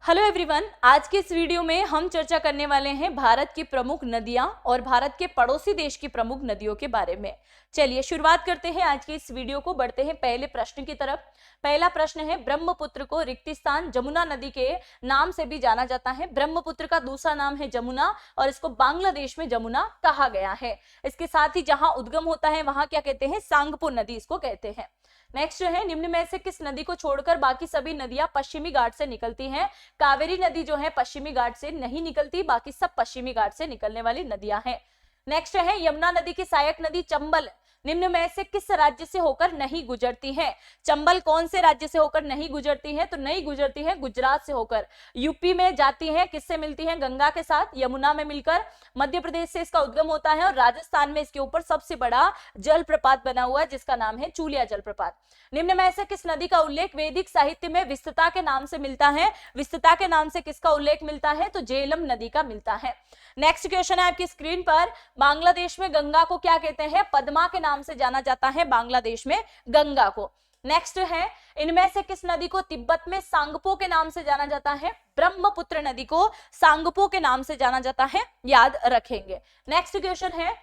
Hello everyone, आज के इस वीडियो में हम चर्चा करने वाले हैं भारत की प्रमुख नदियां और भारत के पड़ोसी देश की प्रमुख नदियों के बारे में। चलिए शुरुआत करते हैं आज के इस वीडियो को। बढ़ते हैं पहले प्रश्न की तरफ। पहला प्रश्न है, ब्रह्मपुत्र को रिक्तिस्तान जमुना नदी के नाम से भी जाना जाता है। ब्रह्मपुत्र का दूसरा नाम है जमुना और इसको बांग्लादेश में जमुना कहा गया है। इसके साथ ही जहां उद्गम होता है वहां क्या कहते हैं, सांगपो नदी इसको कहते हैं। नेक्स्ट है, निम्न में से किस नदी को छोड़कर बाकी सभी नदियां पश्चिमी घाट से निकलती हैं। कावेरी नदी जो है पश्चिमी घाट से नहीं निकलती, बाकी सब पश्चिमी घाट से निकलने वाली नदियां हैं। नेक्स्ट है, यमुना नदी की सहायक नदी चंबल निम्न में से किस राज्य से होकर नहीं गुजरती है। चंबल कौन से राज्य से होकर नहीं गुजरती है, तो नहीं गुजरती है गुजरात से होकर। यूपी में जाती है, किससे मिलती है, गंगा के साथ, यमुना में मिलकर। मध्य प्रदेश से इसका उद्गम होता है और राजस्थान में इसके ऊपर सबसे बड़ा जलप्रपात बना हुआ है जिसका नाम है चूलिया जलप्रपात। निम्न में से किस नदी का उल्लेख वैदिक साहित्य में विस्तृता के नाम से मिलता है। विस्तृता के नाम से किसका उल्लेख मिलता है, तो झेलम नदी का मिलता है। नेक्स्ट क्वेश्चन है आपकी स्क्रीन पर, बांग्लादेश में गंगा को क्या कहते हैं, पद्मा के नाम से जाना जाता है बांग्लादेश में गंगा को। नेक्स्ट है, इनमें से किस नदी को तिब्बत में सांगपो के नाम से जाना जाता है। ब्रह्मपुत्र नदी को सांगपो के नाम से जाना जाता है, याद रखेंगे। नेक्स्ट क्वेश्चन है,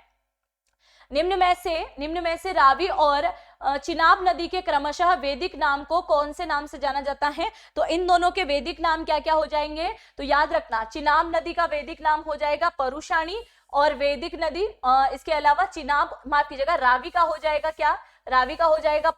निम्न में से रावी और चिनाब नदी के क्रमशः वैदिक नाम को कौन से नाम से जाना जाता है। तो इन दोनों के वैदिक नाम क्या क्या हो जाएंगे, तो याद रखना, चिनाब नदी का वैदिक नाम हो जाएगा परुषाणी और वैदिक नदी इसके अलावा चिनाब, माफ कीजिएगा, रावी का हो जाएगा क्या, रावी का हो जाएगा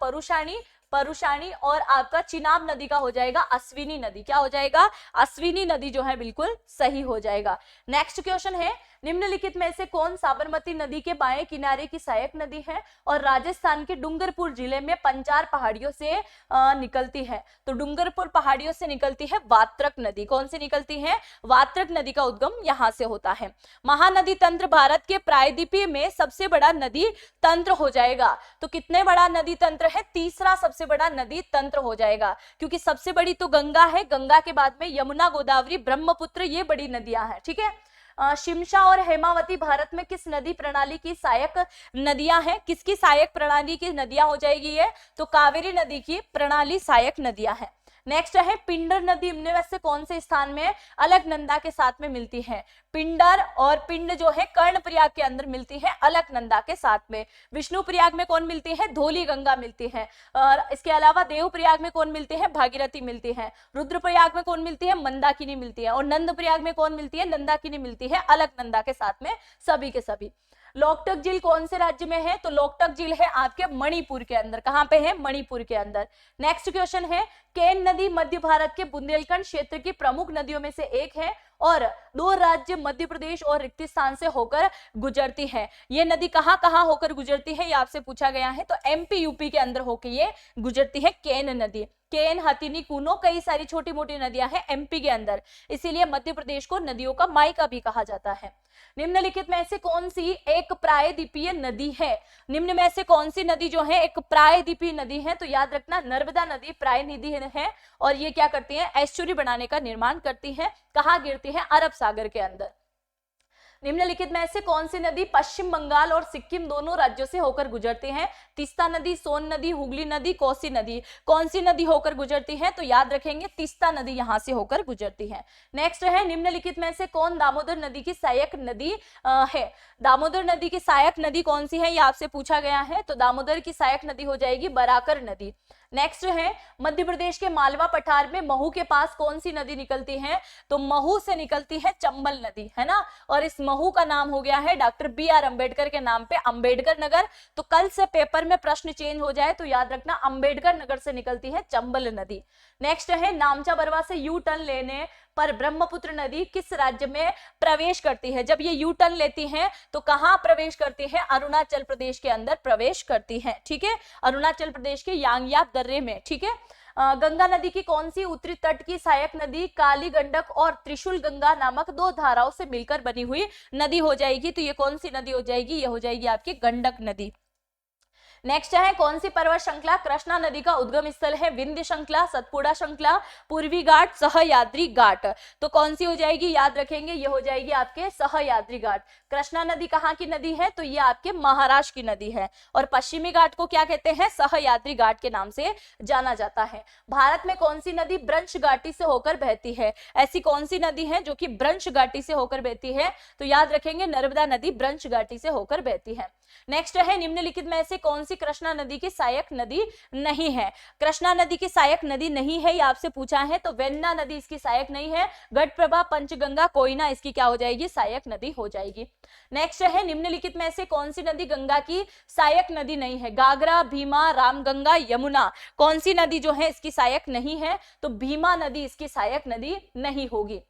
परुषाणी और आपका चिनाब नदी का हो जाएगा अश्विनी नदी। क्या हो जाएगा, अश्विनी नदी जो है बिल्कुल सही हो जाएगा। नेक्स्ट क्वेश्चन है, निम्नलिखित में से कौन साबरमती नदी के बाएं किनारे की सहायक नदी है और राजस्थान के डूंगरपुर जिले में पंचार पहाड़ियों से निकलती है। तो डूंगरपुर पहाड़ियों से निकलती है वात्रक नदी। कौन सी निकलती है, वात्रक नदी का उद्गम यहां से होता है। महानदी तंत्र भारत के प्रायद्वीपीय में सबसे बड़ा नदी तंत्र हो जाएगा। तो कितने बड़ा नदी तंत्र है, तीसरा सबसे बड़ा नदी तंत्र हो जाएगा, क्योंकि सबसे बड़ी तो गंगा है, गंगा के बाद में यमुना, गोदावरी, ब्रह्मपुत्र, ये बड़ी नदियां हैं। ठीक है, शिमशा और हेमावती भारत में किस नदी प्रणाली की सहायक नदियां हैं। किसकी सहायक प्रणाली की नदियां हो जाएगी ये, तो कावेरी नदी की प्रणाली सहायक नदियां हैं। नेक्स्ट है, पिंडर नदी इनमें से कौन से स्थान में अलकनंदा के साथ में मिलती है। पिंडर और पिंड जो है कर्णप्रयाग के अंदर मिलती है अलकनंदा के साथ में। विष्णुप्रयाग में कौन मिलती है, धौली गंगा मिलती है। और इसके अलावा देवप्रयाग में कौन मिलती है, भागीरथी मिलती है। रुद्रप्रयाग में कौन मिलती है, मंदाकिनी मिलती है। और नंदप्रयाग में कौन मिलती है, नंदाकिनी मिलती है अलकनंदा के साथ में, सभी के सभी। लोकटक झील कौन से राज्य में है, तो लोकटक झील है आपके मणिपुर के अंदर। कहां पे है, मणिपुर के अंदर। नेक्स्ट क्वेश्चन है, केन नदी मध्य भारत के बुंदेलखंड क्षेत्र की प्रमुख नदियों में से एक है और दो राज्य मध्य प्रदेश और रिक्तिस्तान से होकर गुजरती है। ये नदी कहां कहां होकर गुजरती है, ये आपसे पूछा गया है। तो एमपी यूपी के अंदर होकर ये गुजरती है केन नदी। केन, हथिनी, कूनो, कई सारी छोटी मोटी नदियां हैं एमपी के अंदर, इसीलिए मध्य प्रदेश को नदियों का मायका भी कहा जाता है। निम्नलिखित में से कौन सी एक प्रायद्वीपीय नदी है। निम्न में से कौन सी नदी जो है एक प्रायद्वीपीय नदी है, तो याद रखना नर्मदा नदी प्रायनिधि है और ये क्या करती है, एस्चुरी बनाने का निर्माण करती है। कहां गिरती है, अरब सागर के अंदर। निम्नलिखित में से कौन सी नदी पश्चिम बंगाल और सिक्किम दोनों राज्यों से होकर गुजरती है। तीस्ता नदी, सोन नदी, हुगली नदी, कोसी नदी। कौन सी नदी होकर गुजरती है, तो याद रखेंगे तीस्ता नदी यहां से होकर गुजरती है। नेक्स्ट है, निम्नलिखित में से कौन दामोदर नदी की सहायक नदी है। दामोदर नदी की सहायक नदी कौन सी है, ये आपसे पूछा गया है। तो दामोदर की सहायक नदी हो जाएगी बराकर नदी। नेक्स्ट है, मध्य प्रदेश के मालवा पठार में महू के पास कौन सी नदी निकलती है, तो महू से निकलती है चंबल नदी, है ना। और इस महू का नाम हो गया है डॉक्टर BR अंबेडकर के नाम पे अंबेडकर नगर। तो कल से पेपर में प्रश्न चेंज हो जाए तो याद रखना अंबेडकर नगर से निकलती है चंबल नदी। नेक्स्ट है, नामचा बरवा से यू टर्न लेने पर ब्रह्मपुत्र नदी किस राज्य में प्रवेश करती है। जब ये यू टर्न लेती है तो कहां प्रवेश करती है, अरुणाचल प्रदेश के अंदर प्रवेश करती है। ठीक है, अरुणाचल प्रदेश के यांगयाप दर्रे में। ठीक है, गंगा नदी की कौन सी उत्तरी तट की सहायक नदी काली गंडक और त्रिशूल गंगा नामक दो धाराओं से मिलकर बनी हुई नदी हो जाएगी। तो ये कौन सी नदी हो जाएगी, ये हो जाएगी आपकी गंडक नदी। नेक्स्ट है कौन सी पर्वत श्रृंखला कृष्णा नदी का उद्गम स्थल है? विंध्य श्रृंखला, सतपुड़ा श्रृंखला, पूर्वी घाट, सहयाद्री घाट। तो कौन सी हो जाएगी, याद रखेंगे, ये हो जाएगी आपके सहयाद्री घाट। कृष्णा नदी कहाँ की नदी है? तो ये आपके महाराष्ट्र की नदी है। और पश्चिमी घाट को क्या कहते हैं? सहयाद्री घाट के नाम से जाना जाता है। भारत में कौन सी नदी ब्रंश घाटी से होकर बहती है? ऐसी कौन सी नदी है जो कि ब्रंश घाटी से होकर बहती है? तो याद रखेंगे नर्मदा नदी ब्रंश घाटी से होकर बहती है। नेक्स्ट है निम्नलिखित में से कौन सी कृष्णा नदी की सहायक नदी नहीं है? कृष्णा नदी की सहायक नदी नहीं है, ये आपसे पूछा है, तो वेन्ना नदी इसकी सहायक नहीं है। घटप्रभा, पंचगंगा, कोयना इसकी क्या हो जाएगी? सहायक नदी हो जाएगी। नेक्स्ट है निम्नलिखित में से कौन सी नदी गंगा की सहायक नदी नहीं है? घाघरा, भीमा, रामगंगा, यमुना, कौन सी नदी जो है इसकी सहायक नहीं है? तो भीमा नदी इसकी सहायक नदी नहीं होगी।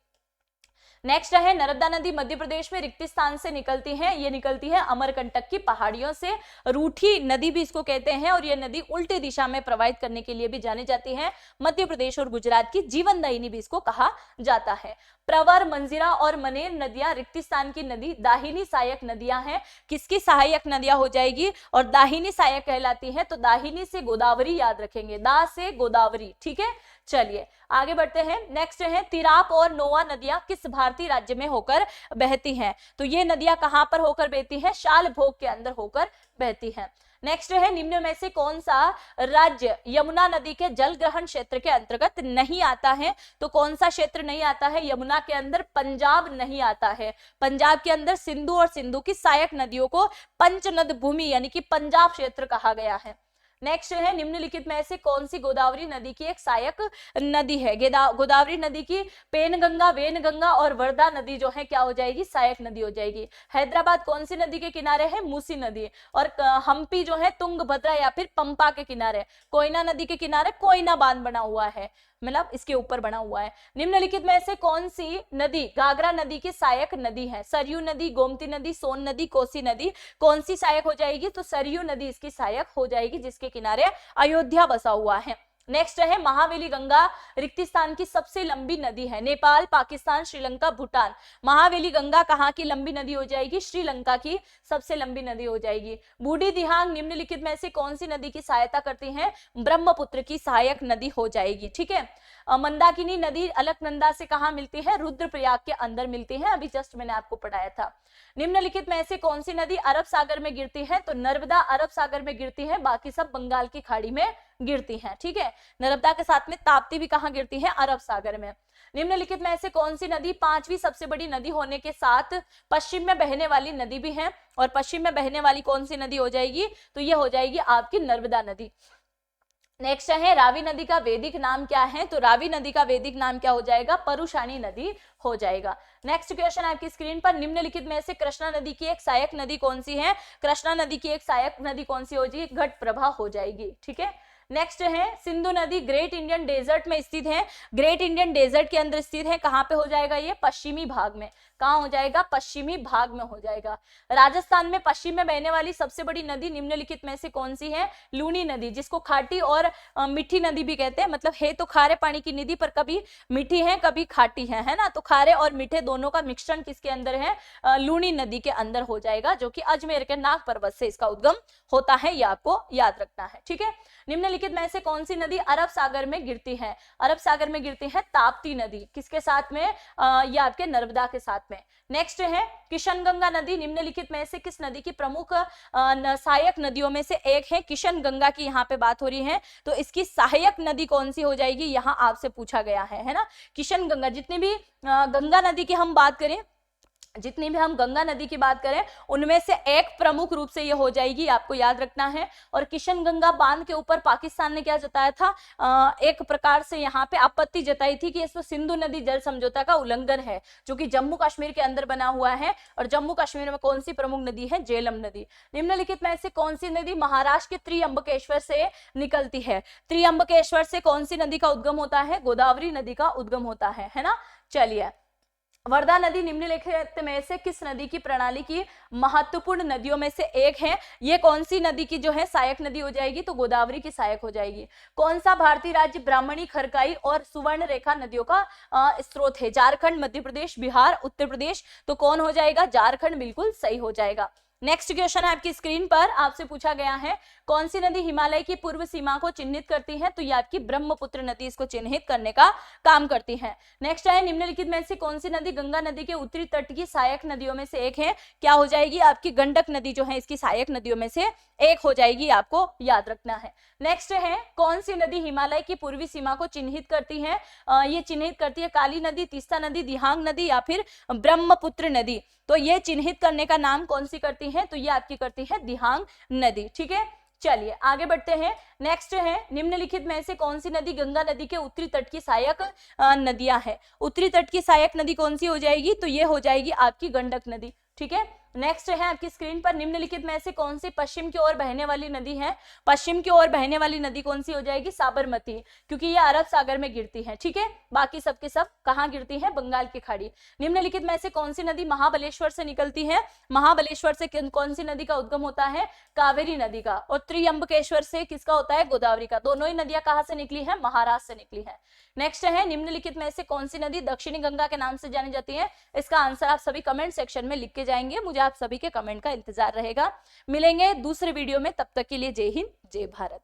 नेक्स्ट है नर्मदा नदी मध्य प्रदेश में रिक्त स्थान से निकलती है, ये निकलती है अमरकंटक की पहाड़ियों से। रूठी नदी भी इसको कहते हैं और ये नदी उल्टी दिशा में प्रवाहित करने के लिए भी जानी जाती है। मध्य प्रदेश और गुजरात की जीवनदायिनी भी इसको कहा जाता है। प्रवर, मंजीरा और मनेर नदियां रिक्त स्थान की नदी दाहिनी सहायक नदियां हैं। किसकी सहायक नदियां हो जाएगी? और दाहिनी सहायक कहलाती है, तो दाहिनी से गोदावरी याद रखेंगे, दा से गोदावरी, ठीक है। चलिए आगे बढ़ते हैं। नेक्स्ट है तिराप और नोआ नदियां किस भारतीय राज्य में होकर बहती हैं? तो ये नदियां कहां पर होकर बहती हैं? शालभोग के अंदर होकर बहती हैं। नेक्स्ट है निम्न में से कौन सा राज्य यमुना नदी के जल ग्रहण क्षेत्र के अंतर्गत नहीं आता है? तो कौन सा क्षेत्र नहीं आता है यमुना के अंदर? पंजाब नहीं आता है। पंजाब के अंदर सिंधु और सिंधु की सहायक नदियों को पंचनद भूमि यानी कि पंजाब क्षेत्र कहा गया है। नेक्स्ट है निम्नलिखित में से कौन सी गोदावरी नदी की एक सहायक नदी है? गोदावरी नदी की पेनगंगा, वेनगंगा और वर्धा नदी जो है क्या हो जाएगी? सहायक नदी हो जाएगी। हैदराबाद कौन सी नदी के किनारे है? मूसी नदी। और हम्पी जो है तुंगभद्रा या फिर पंपा के किनारे। कोयना नदी के किनारे कोयना बांध बना हुआ है, मतलब इसके ऊपर बना हुआ है। निम्नलिखित में से कौन सी नदी घाघरा नदी की सहायक नदी है? सरयू नदी, गोमती नदी, सोन नदी, कोसी नदी, कौन सी सहायक हो जाएगी? तो सरयू नदी इसकी सहायक हो जाएगी, जिसके किनारे अयोध्या बसा हुआ है। नेक्स्ट है महावेली गंगा रिक्तिस्तान की सबसे लंबी नदी है। नेपाल, पाकिस्तान, श्रीलंका, भूटान। महावेली गंगा कहाँ की लंबी नदी हो जाएगी? श्रीलंका की सबसे लंबी नदी हो जाएगी। बूढ़ी दिहांग निम्नलिखित में से कौन सी नदी की सहायता करती है? ब्रह्मपुत्र की सहायक नदी हो जाएगी, ठीक है। मंदाकिनी नदी अलकनंदा से कहाँ मिलती है? रुद्रप्रयाग के अंदर मिलती है, अभी जस्ट मैंने आपको पढ़ाया था। निम्नलिखित में से कौन सी नदी अरब सागर में गिरती है? तो नर्मदा अरब सागर में गिरती है, बाकी सब बंगाल की खाड़ी में गिरती हैं, ठीक है। नर्मदा के साथ में ताप्ती भी कहाँ गिरती है? अरब सागर में। निम्नलिखित में से कौन सी नदी पांचवी सबसे बड़ी नदी होने के साथ पश्चिम में बहने वाली नदी भी है? और पश्चिम में बहने वाली कौन सी नदी हो जाएगी? तो ये हो जाएगी आपकी नर्मदा नदी। नेक्स्ट है रावी नदी का वैदिक नाम क्या है? तो रावी नदी का वैदिक नाम क्या हो जाएगा? परुशानी नदी हो जाएगा। नेक्स्ट क्वेश्चन आपकी स्क्रीन पर, निम्नलिखित में से कृष्णा नदी की एक सहायक नदी कौन सी है? कृष्णा नदी की एक सहायक नदी कौन सी हो जाएगी? घटप्रभा हो जाएगी, ठीक है। नेक्स्ट है सिंधु नदी ग्रेट इंडियन डेजर्ट में स्थित है। ग्रेट इंडियन डेजर्ट के अंदर स्थित है, कहां पे हो जाएगा ये? पश्चिमी भाग में। कहां हो जाएगा? पश्चिमी भाग में हो जाएगा। राजस्थान में पश्चिम में बहने वाली सबसे बड़ी नदी निम्नलिखित में से कौन सी है? लूनी नदी, जिसको खाटी और मीठी नदी भी कहते हैं। मतलब है तो खारे पानी की नदी, पर कभी मीठी है कभी खाटी है ना। तो खारे और मीठे दोनों का मिश्रण किसके अंदर है? लूनी नदी के अंदर हो जाएगा, जो कि अजमेर के नाग पर्वत से इसका उद्गम होता है, ये आपको याद रखना है, ठीक है। निम्नलिखित में से कौन सी नदी अरब सागर में गिरती है? अरब सागर में गिरती है ताप्ती नदी। किसके साथ में? ये आपके नर्मदा के साथ में। नेक्स्ट है किशनगंगा नदी निम्नलिखित में से किस नदी की प्रमुख सहायक नदियों में से एक है? किशनगंगा की यहाँ पे बात हो रही है, तो इसकी सहायक नदी कौन सी हो जाएगी? यहाँ आपसे पूछा गया है ना। किशनगंगा, जितनी भी गंगा नदी की हम बात करें, जितनी भी हम गंगा नदी की बात करें, उनमें से एक प्रमुख रूप से ये हो जाएगी, आपको याद रखना है। और किशनगंगा बांध के ऊपर पाकिस्तान ने क्या जताया था? एक प्रकार से यहाँ पे आपत्ति जताई थी कि इसमें सिंधु नदी जल समझौता का उल्लंघन है, जो कि जम्मू कश्मीर के अंदर बना हुआ है। और जम्मू कश्मीर में कौन सी प्रमुख नदी है? झेलम नदी। निम्नलिखित में से कौन सी नदी महाराष्ट्र के त्रियंबकेश्वर से निकलती है? त्रियंबकेश्वर से कौन सी नदी का उद्गम होता है? गोदावरी नदी का उद्गम होता है ना। चलिए, वर्धा नदी निम्नलिखित में से किस नदी की प्रणाली की महत्वपूर्ण नदियों में से एक है? ये कौन सी नदी की जो है सहायक नदी हो जाएगी? तो गोदावरी की सहायक हो जाएगी। कौन सा भारतीय राज्य ब्राह्मणी, खरकाई और सुवर्ण रेखा नदियों का स्रोत है? झारखंड, मध्य प्रदेश, बिहार, उत्तर प्रदेश। तो कौन हो जाएगा? झारखंड बिल्कुल सही हो जाएगा। नेक्स्ट क्वेश्चन है आपकी स्क्रीन पर, आपसे पूछा गया है कौन सी नदी हिमालय की पूर्व सीमा को चिन्हित करती है, तो ये आपकी ब्रह्मपुत्र नदी इसको चिन्हित करने का काम करती है। नेक्स्ट है निम्नलिखित में से कौन सी नदी गंगा नदी के उत्तरी तट की सहायक नदियों में से एक है, क्या हो जाएगी आपकी गंडक नदी जो है इसकी सहायक नदियों में से एक हो जाएगी, आपको याद रखना है। नेक्स्ट है कौन सी नदी हिमालय की पूर्वी सीमा को चिन्हित करती है, ये चिन्हित करती है काली नदी, तीस्ता नदी, दिहांग नदी या फिर ब्रह्मपुत्र नदी, तो ये चिन्हित करने का नाम कौन सी करती है, तो ये आपकी करती है दिहांग नदी। ठीक है, चलिए आगे बढ़ते हैं। नेक्स्ट है निम्नलिखित में से कौन सी नदी गंगा नदी के उत्तरी तट की सहायक नदियां हैं, उत्तरी तट की सहायक नदी कौन सी हो जाएगी, तो ये हो जाएगी आपकी गंडक नदी। ठीक है, नेक्स्ट है आपकी स्क्रीन पर निम्नलिखित में से कौन सी पश्चिम की ओर बहने वाली नदी है, पश्चिम की ओर बहने वाली नदी कौन सी हो जाएगी, साबरमती, क्योंकि ये अरब सागर में गिरती है। ठीक है, बाकी सबके सब कहाँ गिरती है, बंगाल की खाड़ी। निम्नलिखित में से कौन सी नदी महाबलेश्वर से निकलती है, महाबलेश्वर से कौन सी नदी का उद्गम होता है, कावेरी नदी का, और त्रियंबकेश्वर से किसका होता है, गोदावरी का। दोनों ही नदियां कहाँ से निकली है, महाराष्ट्र से निकली है। नेक्स्ट है निम्नलिखित में से कौन सी नदी दक्षिणी गंगा के नाम से जानी जाती है, इसका आंसर आप सभी कमेंट सेक्शन में लिख के जाएंगे, मुझे आप सभी के कमेंट का इंतजार रहेगा। मिलेंगे दूसरे वीडियो में, तब तक के लिए जय हिंद जय भारत।